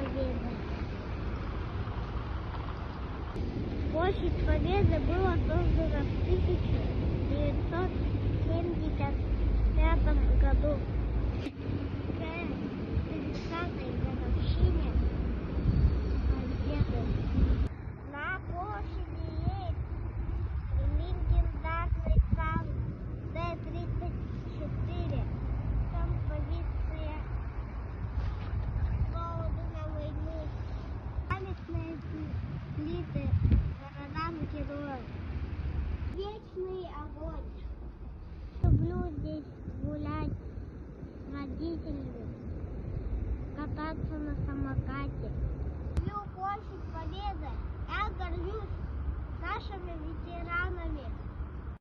Победы. Площадь Победы была создана в 1975 году к 30-й годовщине Победы. На площади есть легендарный танк Т-34. Композиция голода на войну. Памятные плиты городам героев. Вечный огонь. Люблю здесь гулять с родителями, кататься на самокате. Люблю площадь Победы. Я горжусь нашими ветеранами.